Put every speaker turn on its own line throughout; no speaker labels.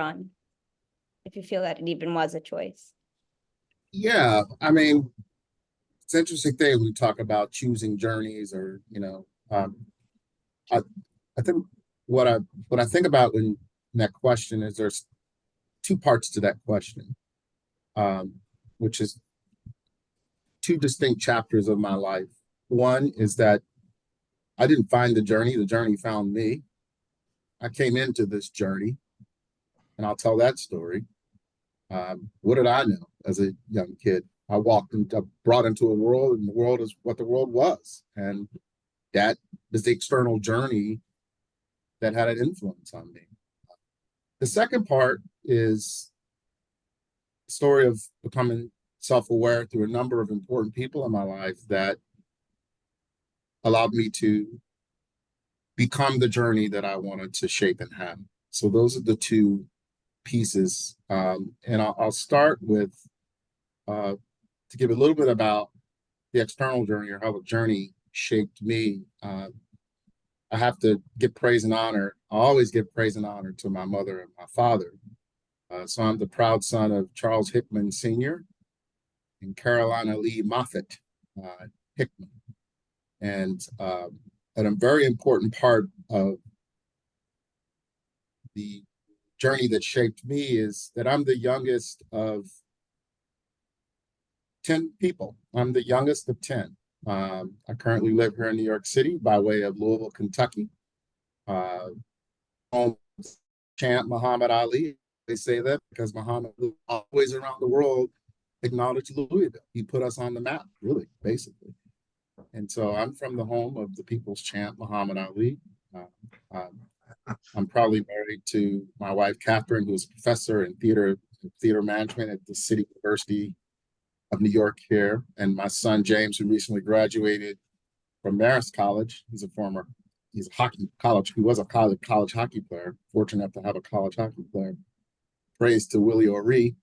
on, if you feel that it even was a choice.
Yeah, I mean, it's an interesting thing we talk about choosing journeys, or I I think what I think about when that question is there's two parts to that question, um, which is two distinct chapters of my life. One is that I didn't find the journey found me. I came into this journey, and I'll tell that story. What did I know as a young kid? I walked into, brought into a world, and the world is what the world was. And that is the external journey that had an influence on me. The second part is the story of becoming self-aware through a number of important people in my life that allowed me to become the journey that I wanted to shape and have. So those are the two pieces. And I'll start with to give a little bit about the external journey, or how the journey shaped me. I have to give praise and honor. I always give praise and honor to my mother and my father. So I'm the proud son of Charles Hickman Sr. and Carolina Lee Moffett Hickman. And a very important part of the journey that shaped me is that I'm the youngest of 10 people. I'm the youngest of 10. I currently live here in New York City by way of Louisville, Kentucky. Home chant Muhammad Ali. They say that because Muhammad always around the world acknowledged Louisville. He put us on the map, really, basically. And so I'm from the home of the people's champ, Muhammad Ali. I'm probably married to my wife, Catherine, who's a professor in theater management at the City University of New York here. And my son, James, who recently graduated from Marist College. He's a he was a college hockey player, fortunate enough to have a college hockey player. Praise to Willie O'Ree.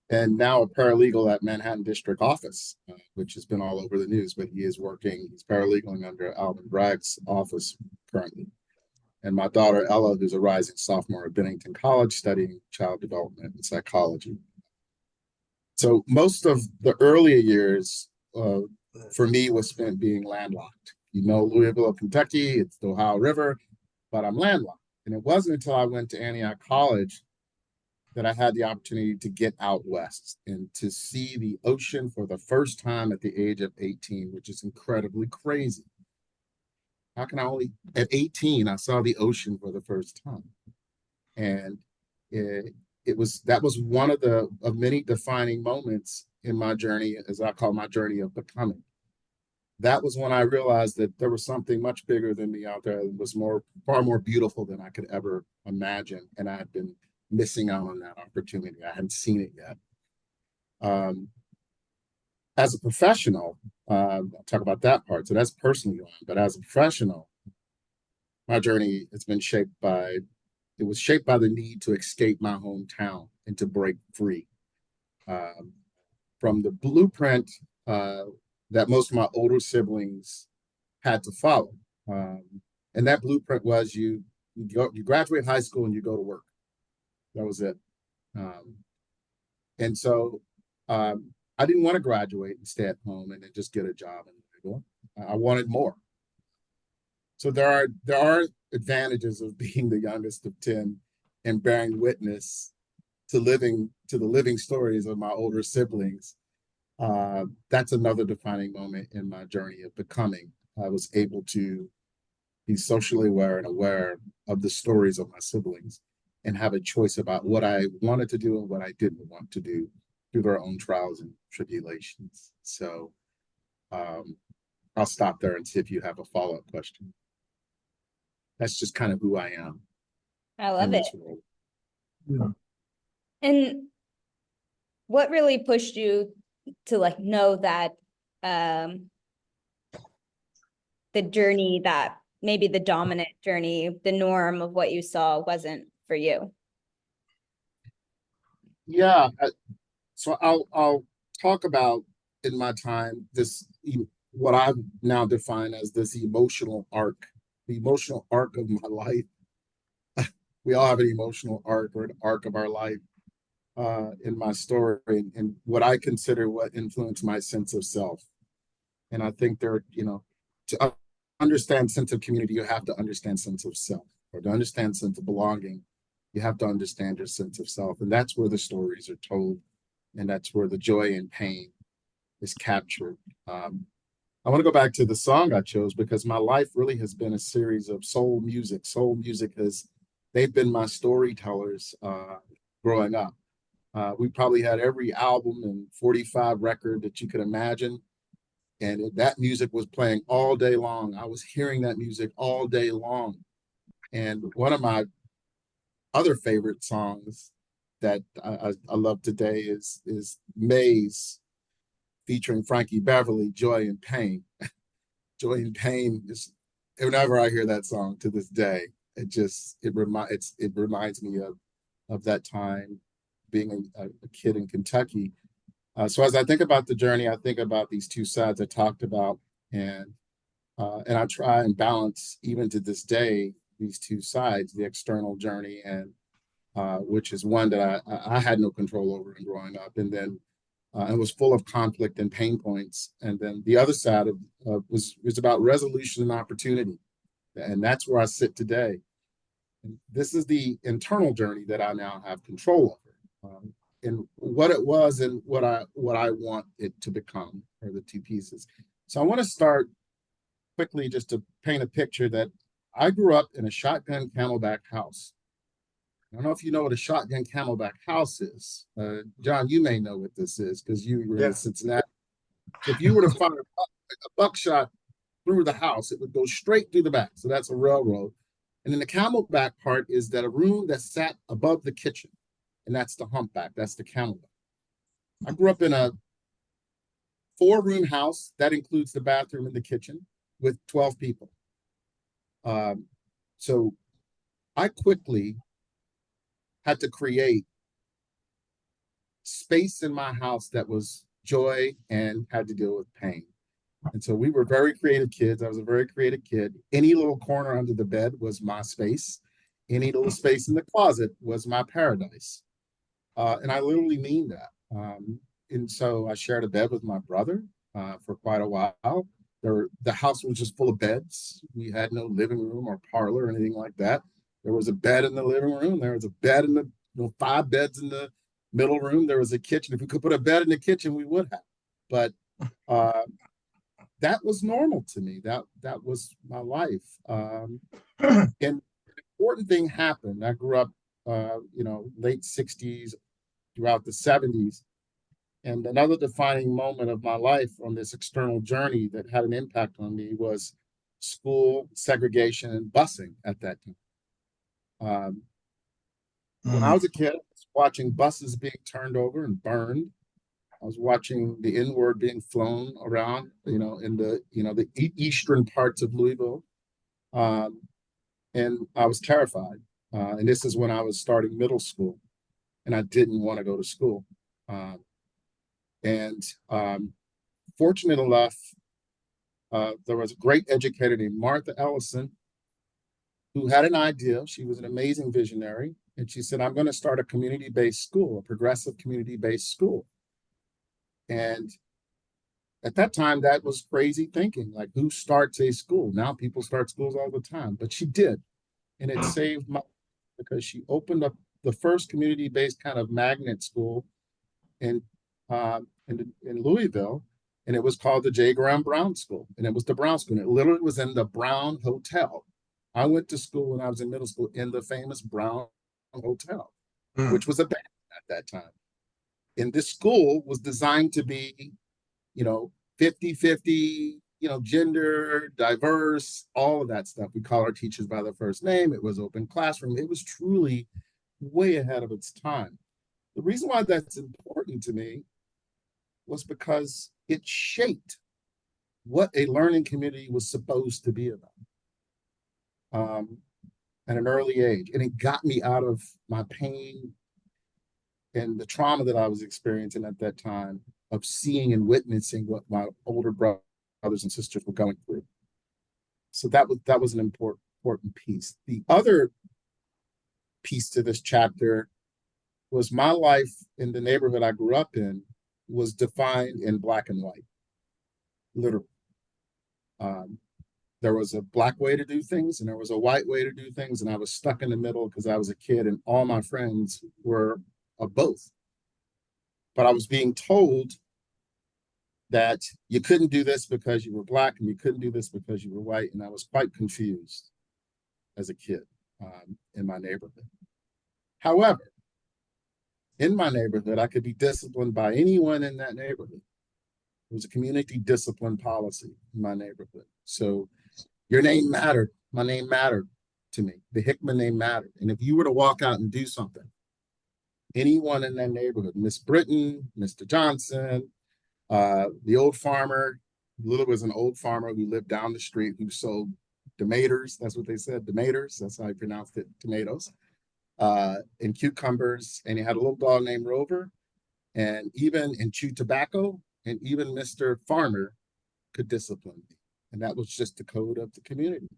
And now a paralegal at Manhattan District Office, which has been all over the news, but he's paralegaling under Alvin Bragg's office currently. And my daughter, Ella, who's a rising sophomore at Bennington College studying child development and psychology. So most of the earlier years for me was spent being landlocked. Louisville, Kentucky, it's the Ohio River, but I'm landlocked. And it wasn't until I went to Antioch College that I had the opportunity to get out west and to see the ocean for the first time at the age of 18, which is incredibly crazy. How can at 18, I saw the ocean for the first time. And that was one of many defining moments in my journey, as I call my journey of becoming. That was when I realized that there was something much bigger than me out there that was far more beautiful than I could ever imagine. And I had been missing out on that opportunity. I hadn't seen it yet. As a professional, I'll talk about that part. So that's personally going, but as a professional, my journey was shaped by the need to escape my hometown and to break free from the blueprint that most of my older siblings had to follow. And that blueprint was you graduate high school and you go to work. That was it. And so I didn't want to graduate and stay at home and then just get a job. I wanted more. So there are advantages of being the youngest of 10 and bearing witness to the living stories of my older siblings. That's another defining moment in my journey of becoming. I was able to be socially aware of the stories of my siblings and have a choice about what I wanted to do and what I didn't want to do through their own trials and tribulations. So I'll stop there and see if you have a follow-up question. That's just kind of who I am.
I love it. Yeah. And what really pushed you to know that the journey, that maybe the dominant journey, the norm of what you saw wasn't for you?
Yeah. So I'll talk about in my time what I've now defined as this emotional arc. The emotional arc of my life we all have an emotional arc or an arc of our life in my story and what I consider what influenced my sense of self. And I think there, to understand sense of community, you have to understand sense of self. Or to understand sense of belonging, you have to understand your sense of self. And that's where the stories are told. And that's where the joy and pain is captured. I want to go back to the song I chose because my life really has been a series of soul music. Soul music they've been my storytellers growing up. We probably had every album and 45 record that you could imagine. And that music was playing all day long. I was hearing that music all day long. And one of my other favorite songs that I love today is Maze featuring Frankie Beverly, Joy and Pain. Joy and Pain is whenever I hear that song to this day, it reminds me of that time being a kid in Kentucky. So as I think about the journey, I think about these two sides I talked about, and I try and balance even to this day these two sides, the external journey and which is one that I had no control over in growing up, and then it was full of conflict and pain points. And then the other side was about resolution and opportunity, and that's where I sit today. And this is the internal journey that I now have control over, and what it was and what I want it to become, are the two pieces. So I want to start quickly just to paint a picture that I grew up in a shotgun camelback house. I don't know if you know what a shotgun camelback house is. John, you may know what this is because you were in
Yeah.
Cincinnati. If you were to fire a buckshot through the house, it would go straight through the back. So that's a railroad. And then the camelback part is that a room that sat above the kitchen, and that's the humpback. That's the camelback. I grew up in a 4-room house that includes the bathroom and the kitchen with 12 people. So I quickly had to create space in my house that was joy and had to deal with pain. And so we were very creative kids. I was a very creative kid. Any little corner under the bed was my space. Any little space in the closet was my paradise. And I literally mean that. And so I shared a bed with my brother for quite a while. The house was just full of beds. We had no living room or parlor or anything like that. There was a bed in the living room. There was a bed in the 5 beds in the middle room. There was a kitchen. If we could put a bed in the kitchen, we would have. But that was normal to me. That was my life. And an important thing happened. I grew up, late 60s, throughout the 70s. And another defining moment of my life on this external journey that had an impact on me was school segregation and busing at that time. When I was a kid, I was watching buses being turned over and burned. I was watching the N-word being flown around, in the eastern parts of Louisville, and I was terrified. And this is when I was starting middle school, and I didn't want to go to school. And fortunate enough, there was a great educator named Martha Ellison who had an idea. She was an amazing visionary, and she said, "I'm going to start a community-based school, a progressive community-based school." And at that time, that was crazy thinking. Like, who starts a school? Now people start schools all the time, but she did. And it saved my, because she opened up the first community-based kind of magnet school in, in Louisville, and it was called the J. Graham Brown School. And it was the Brown School. And it literally was in the Brown Hotel. I went to school when I was in middle school in the famous Brown Hotel, which was a band at that time. And this school was designed to be 50-50, gender, diverse, all of that stuff. We call our teachers by their first name. It was open classroom. It was truly way ahead of its time. The reason why that's important to me was because it shaped what a learning community was supposed to be about at an early age. And it got me out of my pain and the trauma that I was experiencing at that time of seeing and witnessing what my older brothers and sisters were going through. So that was an important piece. The other piece to this chapter was my life in the neighborhood I grew up in was defined in black and white, literally. Um, there was a black way to do things and there was a white way to do things, and I was stuck in the middle because I was a kid and all my friends were of both. But I was being told that you couldn't do this because you were black and you couldn't do this because you were white, and I was quite confused as a kid in my neighborhood. However, in my neighborhood, I could be disciplined by anyone in that neighborhood. It was a community discipline policy in my neighborhood. So your name mattered. My name mattered to me. The Hickman name mattered. And if you were to walk out and do something, anyone in that neighborhood, Miss Britton, Mr. Johnson, the old farmer, Little was an old farmer who lived down the street who sold tomatoes. That's what they said, tomatoes. That's how I pronounced it, tomatoes. And cucumbers. And he had a little dog named Rover. And chewed tobacco. And even Mr. Farmer could discipline me. And that was just the code of the community,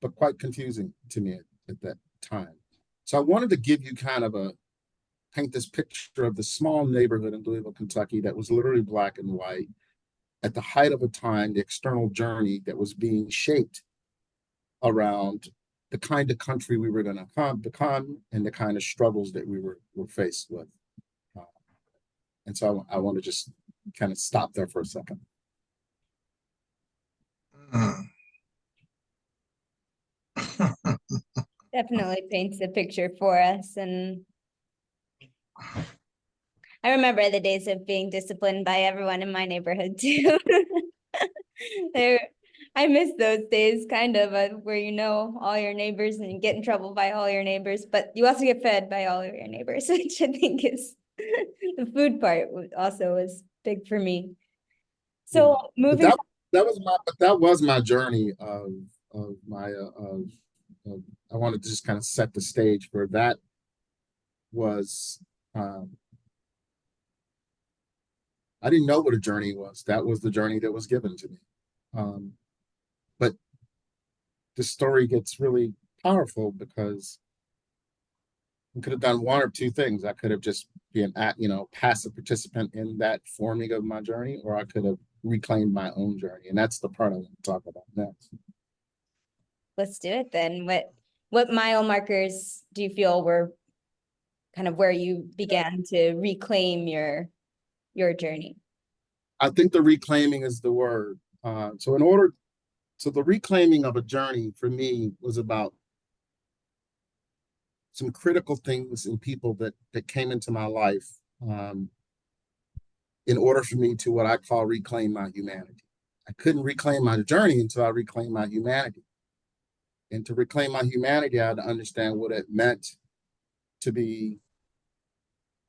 but quite confusing to me at that time. So I wanted to give you kind of paint this picture of the small neighborhood in Louisville, Kentucky that was literally black and white at the height of a time, the external journey that was being shaped around the kind of country we were going to become and the kind of struggles that we were faced with. And so I want to just kind of stop there for a second.
Definitely paints the picture for us. And I remember the days of being disciplined by everyone in my neighborhood too. I miss those days kind of where you know all your neighbors and you get in trouble by all your neighbors, but you also get fed by all of your neighbors, which I think is the food part also was big for me. So moving.
That was my journey of my I wanted to just kind of set the stage for that was I didn't know what a journey was. That was the journey that was given to me. But the story gets really powerful because I could have done one or two things. I could have just been passive participant in that forming of my journey, or I could have reclaimed my own journey. And that's the part I want to talk about next.
Let's do it then. What mile markers do you feel were kind of where you began to reclaim your journey?
I think the reclaiming is the word. So the reclaiming of a journey for me was about some critical things in people that came into my life in order for me to what I call reclaim my humanity. I couldn't reclaim my journey until I reclaimed my humanity. And to reclaim my humanity, I had to understand what it meant to be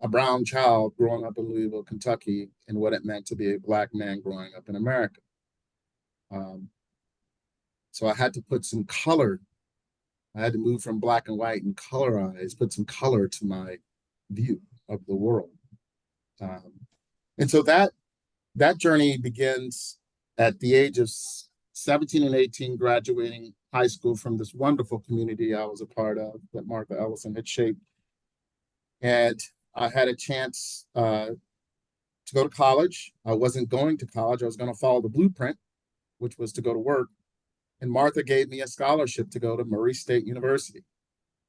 a brown child growing up in Louisville, Kentucky, and what it meant to be a black man growing up in America. So I had to put some color. I had to move from black and white and color eyes, put some color to my view of the world. And so that journey begins at the age of 17 and 18, graduating high school from this wonderful community I was a part of that Martha Ellison had shaped. And I had a chance to go to college. I wasn't going to college. I was going to follow the blueprint, which was to go to work. And Martha gave me a scholarship to go to Murray State University.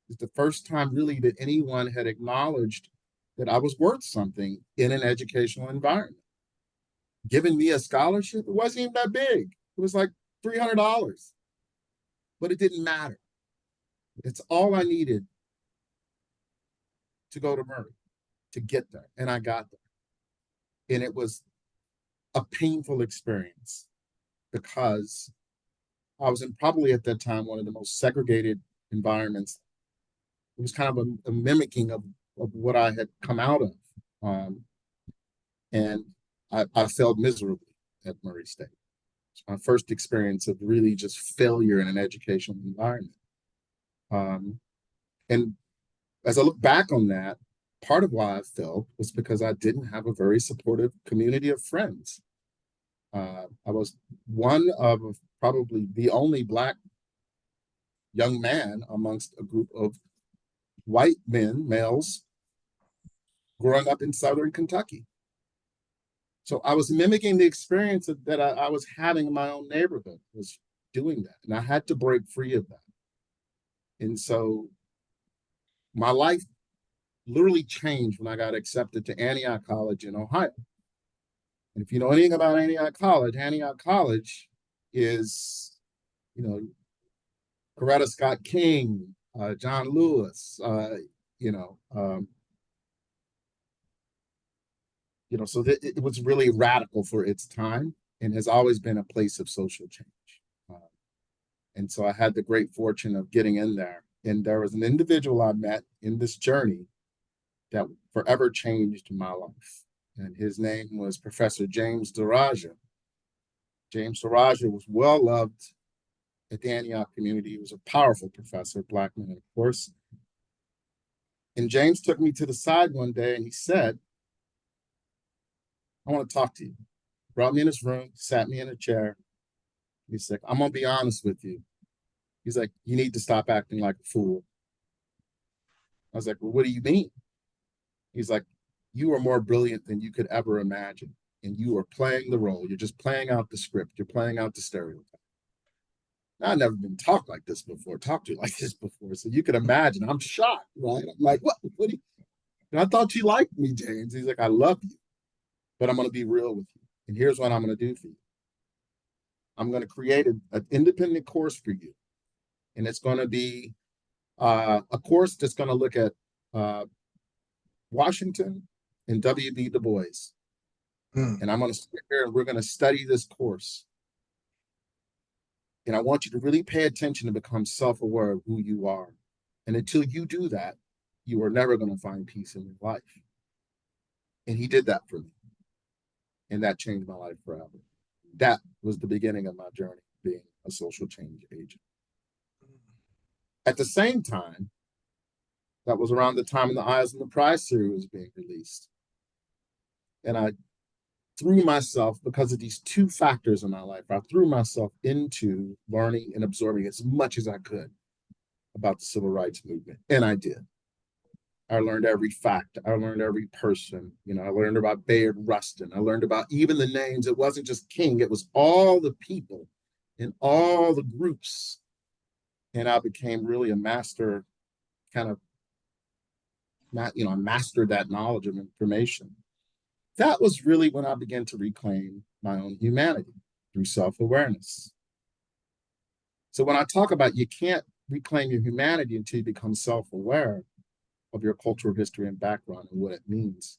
It's the first time really that anyone had acknowledged that I was worth something in an educational environment. Giving me a scholarship, it wasn't even that big. It was like $300, but it didn't matter. It's all I needed to go to Murray, to get there, and I got there. And it was a painful experience because I was in probably at that time one of the most segregated environments. It was kind of a mimicking of what I had come out of. And I failed miserably at Murray State. It's my first experience of really just failure in an educational environment. And as I look back on that, part of why I failed was because I didn't have a very supportive community of friends. I was one of probably the only Black young man amongst a group of white men, males, growing up in Southern Kentucky. So I was mimicking the experience that I was having in my own neighborhood, was doing that. And I had to break free of that. And so my life literally changed when I got accepted to Antioch College in Ohio. And if you know anything about Antioch College is, you know, Coretta Scott King, John Lewis, you know, um, so it was really radical for its time and has always been a place of social change. Uh, and so I had the great fortune of getting in there. And there was an individual I met in this journey that forever changed my life. And his name was Professor James Daraja. James Daraja was well loved at the Antioch community. He was a powerful professor, Black man, of course. And James took me to the side one day and he said, I want to talk to you. Brought me in his room, sat me in a chair. He's like, I'm going to be honest with you. He's like, you need to stop acting like a fool. I was like, well, what do you mean? He's like, you are more brilliant than you could ever imagine. And you are playing the role. You're just playing out the script. You're playing out the stereotype. I've never been talked like this before, talked to you like this before. So you can imagine, I'm shocked, right? I'm like, what do you, and I thought you liked me, James. He's like, I love you, but I'm going to be real with you. And here's what I'm going to do for you. I'm going to create an independent course for you. And it's going to be a course that's going to look at Washington and W.B. Du Bois. And I'm going to sit here and we're going to study this course. And I want you to really pay attention and become self-aware of who you are. And until you do that, you are never going to find peace in your life. And he did that for me. And that changed my life forever. That was the beginning of my journey, being a social change agent. At the same time, that was around the time when the Eyes on the Prize series was being released. And I threw myself, because of these two factors in my life, I threw myself into learning and absorbing as much as I could about the civil rights movement. And I did. I learned every fact. I learned every person. I learned about Bayard Rustin. I learned about even the names. It wasn't just King. It was all the people in all the groups. And I became really a master, kind of, I mastered that knowledge of information. That was really when I began to reclaim my own humanity through self-awareness. So when I talk about you can't reclaim your humanity until you become self-aware of your cultural history and background and what it means,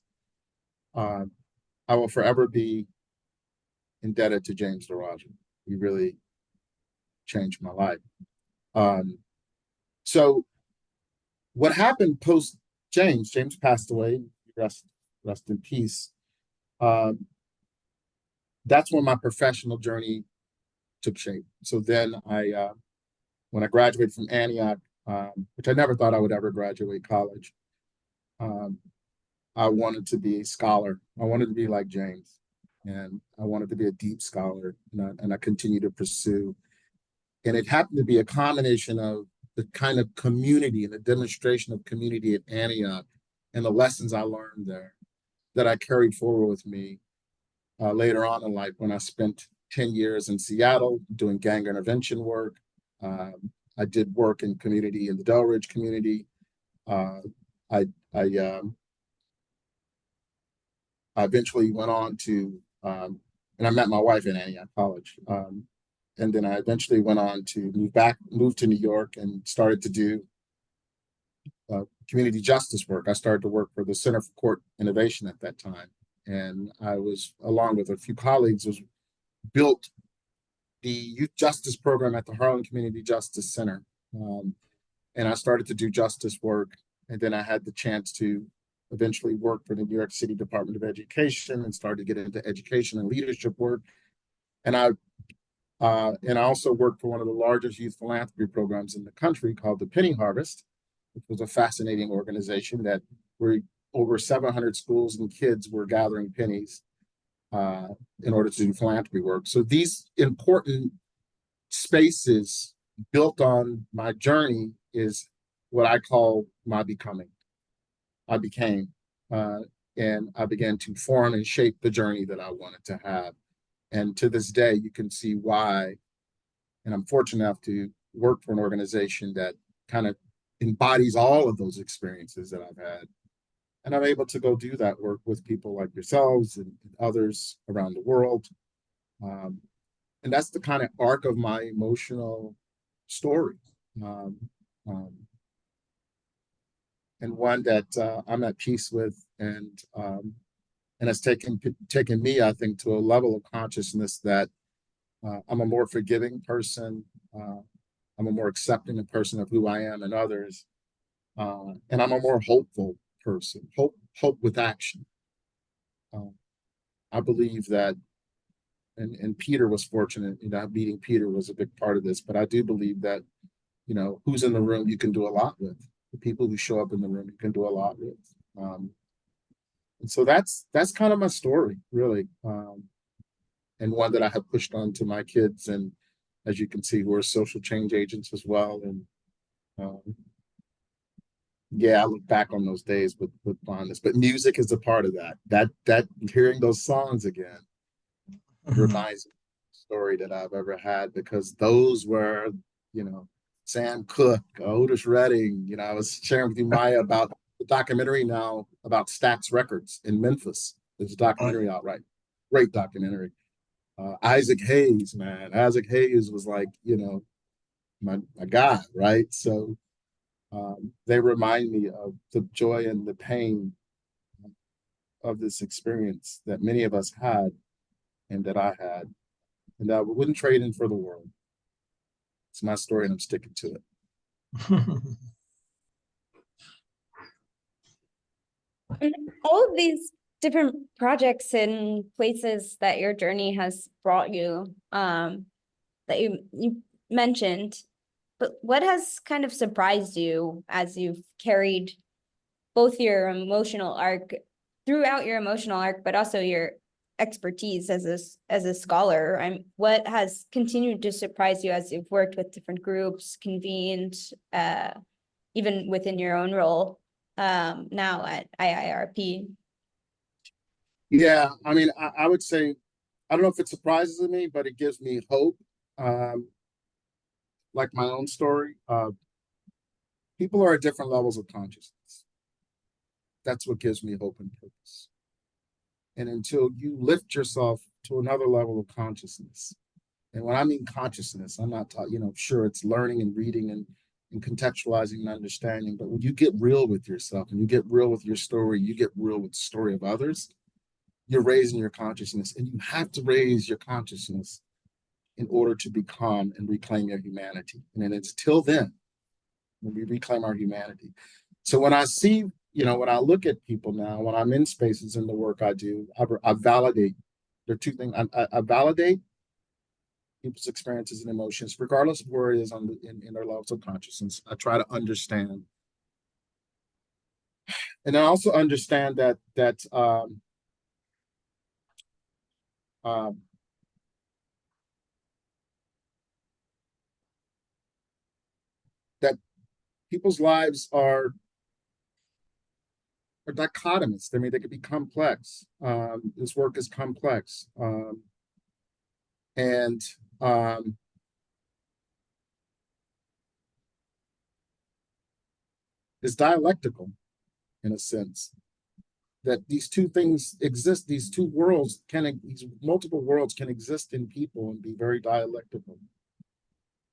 I will forever be indebted to James Daraja. He really changed my life. So what happened post James passed away, rest in peace. That's when my professional journey took shape. So then when I graduated from Antioch, which I never thought I would ever graduate college, I wanted to be a scholar. I wanted to be like James, and I wanted to be a deep scholar, and I continue to pursue. And it happened to be a combination of the kind of community and the demonstration of community at Antioch and the lessons I learned there that I carried forward with me later on in life when I spent 10 years in Seattle doing gang intervention work. I did work in community in the Delridge community. I eventually went on to, and I met my wife in Antioch College. And then I eventually went on to move to New York and started to do community justice work. I started to work for the Center for Court Innovation at that time. And I was, along with a few colleagues, built the youth justice program at the Harlan Community Justice Center. And I started to do justice work. And then I had the chance to eventually work for the New York City Department of Education and started to get into education and leadership work. And I also worked for one of the largest youth philanthropy programs in the country called the Penny Harvest, which was a fascinating organization that where over 700 schools and kids were gathering pennies in order to do philanthropy work. So these important spaces built on my journey is what I call my becoming. I became, uh, and I began to form and shape the journey that I wanted to have. And to this day, you can see why. And I'm fortunate enough to work for an organization that kind of embodies all of those experiences that I've had. And I'm able to go do that work with people like yourselves and others around the world. Um, and that's the kind of arc of my emotional story. Um, um, and one that I'm at peace with, and it's taken me, I think, to a level of consciousness that I'm a more forgiving person. Uh, I'm a more accepting person of who I am and others, and I'm a more hopeful person. Hope with action. Uh, I believe that, and Peter was fortunate. Meeting Peter was a big part of this. But I do believe that, who's in the room, you can do a lot with. The people who show up in the room, you can do a lot with. And so that's kind of my story, really, and one that I have pushed on to my kids, and as you can see, who are social change agents as well. And um, yeah, I look back on those days with fondness. But music is a part of that. That hearing those songs again reminds me of the story that I've ever had, because those were, Sam Cooke, Otis Redding. I was sharing with you, Maya, about the documentary now about Stax Records in Memphis. There's a documentary out, right? Great documentary. Isaac Hayes, man. Isaac Hayes was like, my guy, right? So they remind me of the joy and the pain of this experience that many of us had and that I had, and that we wouldn't trade in for the world. It's my story, and I'm sticking to it.
And all of these different projects and places that your journey has brought you, that you mentioned, but what has kind of surprised you as you've carried both your emotional arc throughout your emotional arc, but also your expertise as a scholar? What has continued to surprise you as you've worked with different groups, convened, even within your own role now at IIRP?
Yeah, I mean, I would say, I don't know if it surprises me, but it gives me hope. Um, like my own story, people are at different levels of consciousness. That's what gives me hope and purpose. And until you lift yourself to another level of consciousness, and when I mean consciousness, I'm not talking, sure, it's learning and reading and contextualizing and understanding, but when you get real with yourself and you get real with your story, you get real with the story of others, you're raising your consciousness, and you have to raise your consciousness in order to become and reclaim your humanity. And then it's till then when we reclaim our humanity. So when I see, when I look at people now, when I'm in spaces in the work I do, I validate. There are two things. I validate people's experiences and emotions, regardless of where it is in their levels of consciousness. I try to understand, and I also understand um, that people's lives are dichotomous. I mean, they could be complex. This work is complex, and um, is dialectical in a sense. That these two things exist. These two worlds these multiple worlds can exist in people and be very dialectical.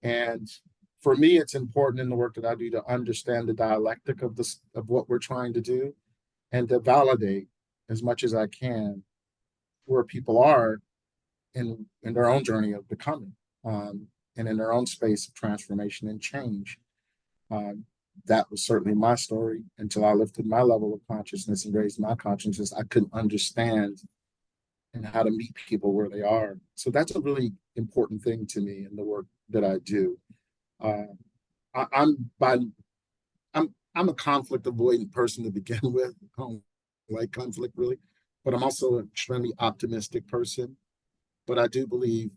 And for me, it's important in the work that I do to understand the dialectic of what we're trying to do, and to validate as much as I can where people are in their own journey of becoming, and in their own space of transformation and change. Um, that was certainly my story. Until I lifted my level of consciousness and raised my consciousness, I couldn't understand and how to meet people where they are. So that's a really important thing to me in the work that I do. Uh, I, I'm by I'm a conflict avoidant person to begin with. I don't like conflict really, but I'm also an extremely optimistic person. But I do believe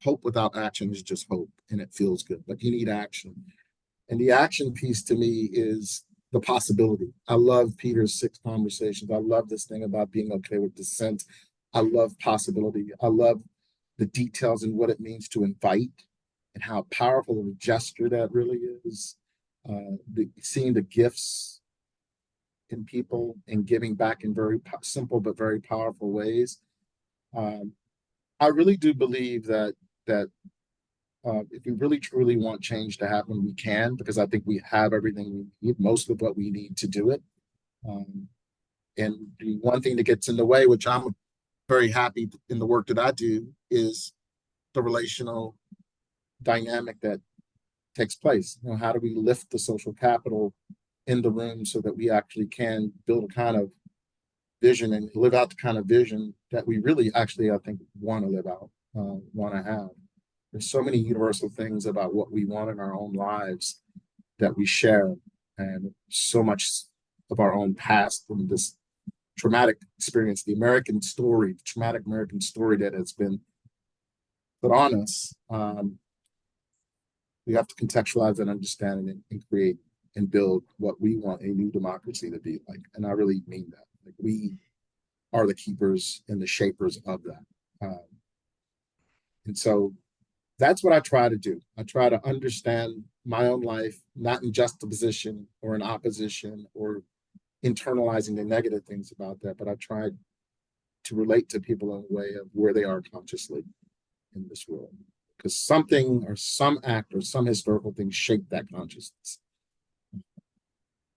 hope without action is just hope, and it feels good. But you need action. And the action piece to me is the possibility. I love Peter's 6 conversations. I love this thing about being okay with dissent. I love possibility. I love the details and what it means to invite and how powerful of a gesture that really is. Seeing the gifts in people and giving back in very simple but very powerful ways. Um, I really do believe that if we really truly want change to happen, we can, because I think we have everything we need, most of what we need to do it. Um, and the one thing that gets in the way, which I'm very happy in the work that I do, is the relational dynamic that takes place. You know, how do we lift the social capital in the room so that we actually can build a kind of vision and live out the kind of vision that we really actually, I think, want to live out, want to have. There's so many universal things about what we want in our own lives that we share, and so much of our own past and this traumatic experience, the American story, the traumatic American story that has been put on us. We have to contextualize and understand and create and build what we want a new democracy to be like. And I really mean that. Like, we are the keepers and the shapers of that. And so that's what I try to do. I try to understand my own life, not in juxtaposition or in opposition or internalizing the negative things about that, but I try to relate to people in a way of where they are consciously in this world. Because something or some act or some historical thing shaped that consciousness.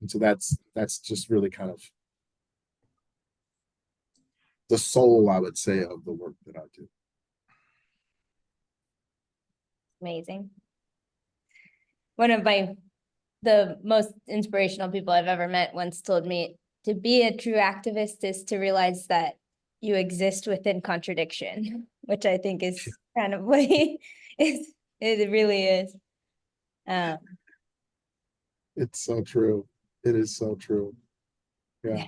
And so that's just really kind of the soul, I would say, of the work that I do.
Amazing. One of the most inspirational people I've ever met once told me to be a true activist is to realize that you exist within contradiction, which I think is kind of what he is. It really is.
It's so true. It is so true. Yeah.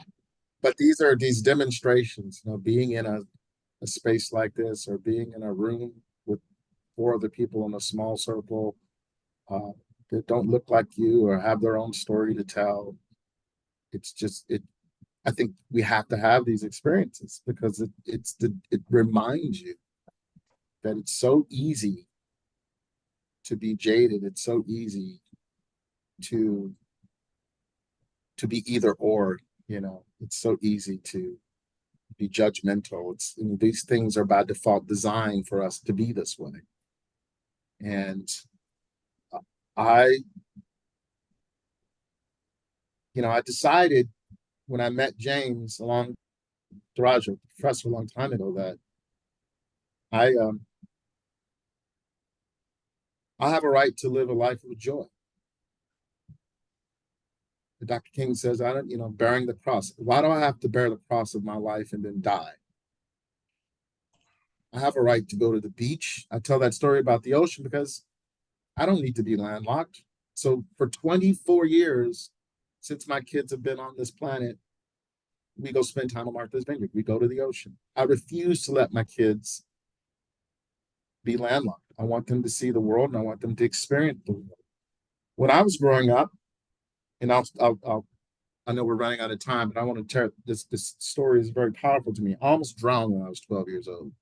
But these are these demonstrations, you know, being in a space like this, or being in a room with 4 other people in a small circle uh, that don't look like you or have their own story to tell. It's just it. I think we have to have these experiences because it reminds you that it's so easy to be jaded. It's so easy to be either or. You know, it's so easy to be judgmental. It's, you know, these things are by default designed for us to be this way. And I, I decided when I met James along Taraja, professor, a long time ago, that I I have a right to live a life of joy. Dr. King says, I don't, bearing the cross. Why do I have to bear the cross of my life and then die? I have a right to go to the beach. I tell that story about the ocean because I don't need to be landlocked. So for 24 years, since my kids have been on this planet, we go spend time on Martha's Vineyard. We go to the ocean. I refuse to let my kids be landlocked. I want them to see the world and I want them to experience the world. When I was growing up, and I know we're running out of time, but I want to tell this story is very powerful to me. I almost drowned when I was 12 years old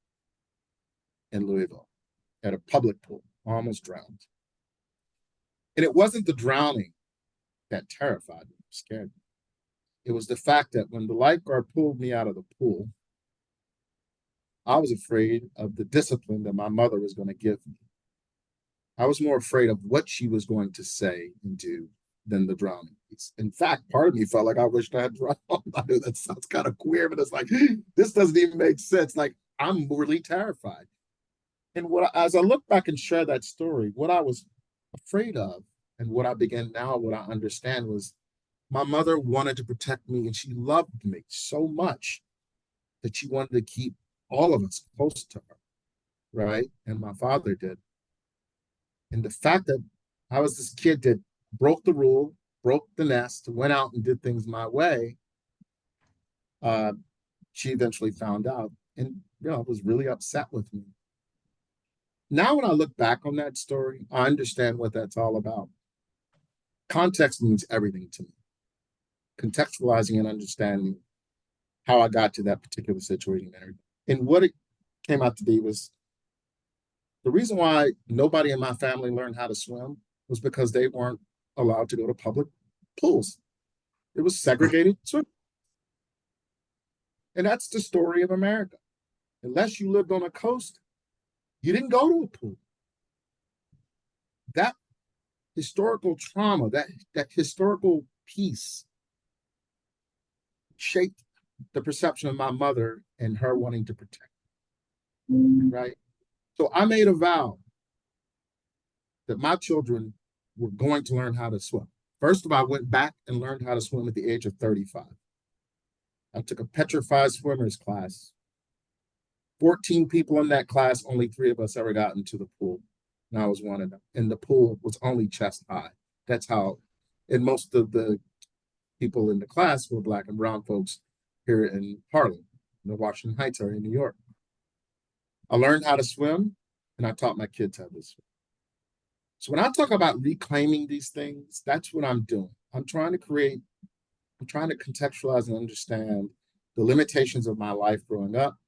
in Louisville at a public pool. I almost drowned. And it wasn't the drowning that terrified me, scared me. It was the fact that when the lifeguard pulled me out of the pool, I was afraid of the discipline that my mother was going to give me. I was more afraid of what she was going to say and do than the drowning piece. In fact, part of me felt like I wished I had drowned. I know that sounds kind of queer, but it's like, this doesn't even make sense. Like, I'm really terrified. And as I look back and share that story, what I was afraid of and what I began now, what I understand was my mother wanted to protect me and she loved me so much that she wanted to keep all of us close to her, right? And my father did. And the fact that I was this kid that broke the rule, broke the nest, went out and did things my way, uh, she eventually found out and was really upset with me. Now, when I look back on that story, I understand what that's all about. context means everything to me. Contextualizing and understanding how I got to that particular situation. And what it came out to be was the reason why nobody in my family learned how to swim was because they weren't allowed to go to public pools. It was segregated swim. And that's the story of America. Unless you lived on a coast, you didn't go to a pool. That historical trauma, that historical piece shaped the perception of my mother and her wanting to protect, right? So I made a vow that my children were going to learn how to swim. First of all, I went back and learned how to swim at the age of 35. I took a petrified swimmers class. 14 people in that class, only 3 of us ever got into the pool. And I was one of them. And the pool was only chest high. That's how, and most of the people in the class were Black and brown folks here in Harlem, in the Washington Heights area in New York. I learned how to swim, and I taught my kids how to swim. So when I talk about reclaiming these things, that's what I'm doing. I'm trying to contextualize and understand the limitations of my life growing up,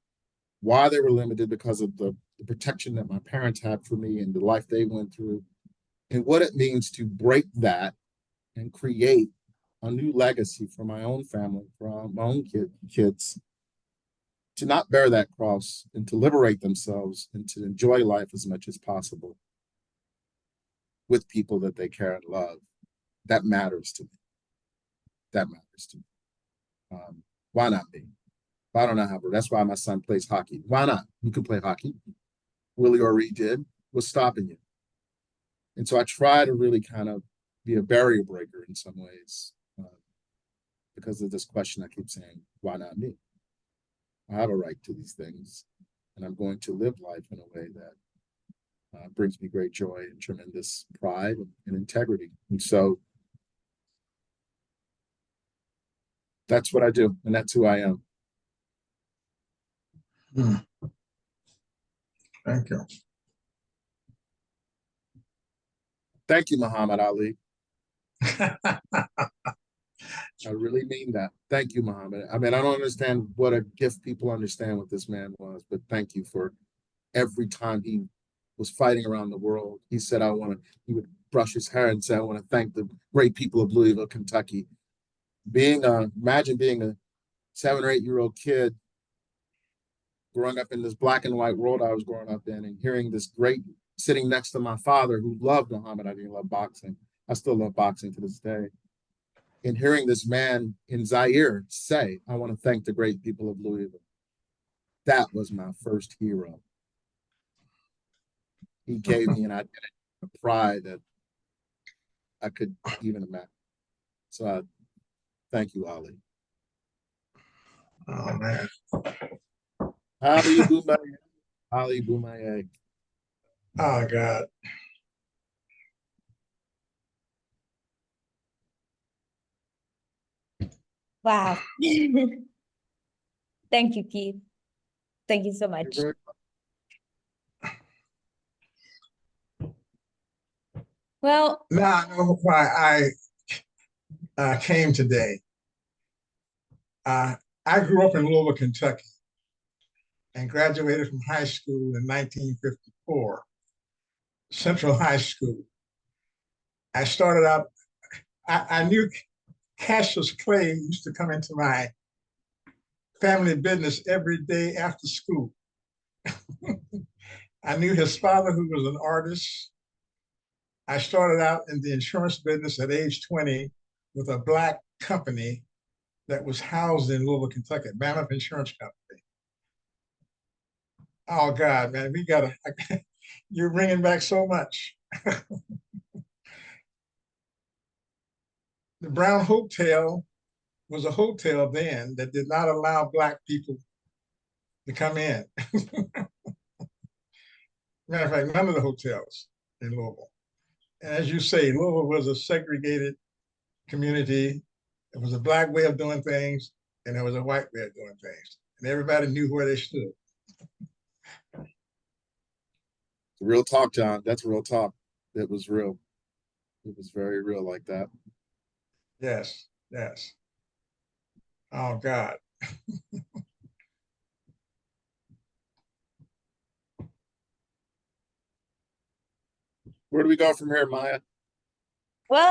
why they were limited because of the protection that my parents had for me and the life they went through, and what it means to break that and create a new legacy for my own family, for my own kids, to not bear that cross and to liberate themselves and to enjoy life as much as possible with people that they care and love. That matters to me. That matters to me. Why not me? I don't know how, but that's why my son plays hockey. Why not? You can play hockey. Willie or Reed did. What's stopping you? And so I try to really kind of be a barrier breaker in some ways because of this question I keep saying, why not me? I have a right to these things, and I'm going to live life in a way that brings me great joy and tremendous pride and integrity. And so that's what I do, and that's who I am.
Thank you.
Thank you, Muhammad Ali. I really mean that. Thank you, Muhammad. I mean, I don't understand what a gift people understand what this man was, but thank you for every time he was fighting around the world. He said, he would brush his hair and say, I want to thank the great people of Louisville, Kentucky. Imagine being a 7 or 8-year-old kid growing up in this black and white world I was growing up in and hearing this great, sitting next to my father who loved Muhammad Ali, loved boxing. I still love boxing to this day. And hearing this man in Zaire say, I want to thank the great people of Louisville. That was my first hero. He gave me an identity, a pride that I could even imagine. So thank you, Ali.
Oh, man.
Ali Boumaye. Ali Boumaye.
Oh, God.
Wow. Thank you, Keith. Thank you so much. Well,
now I know why I came today. I grew up in Louisville, Kentucky, and graduated from high school in 1954, Central High School. I started out, I knew Cassius Clay used to come into my family business every day after school. I knew his father, who was an artist. I started out in the insurance business at age 20 with a Black company that was housed in Louisville, Kentucky, Mammoth Insurance Company. Oh God, man, you're bringing back so much. The Brown Hotel was a hotel then that did not allow Black people to come in. Matter of fact, none of the hotels in Louisville. And as you say, Louisville was a segregated community. It was a Black way of doing things, and there was a white way of doing things. And everybody knew where they stood.
Real talk, John. That's real talk. That was real. It was very real like that.
Yes, yes. Oh, God.
Where do we go from here, Maya?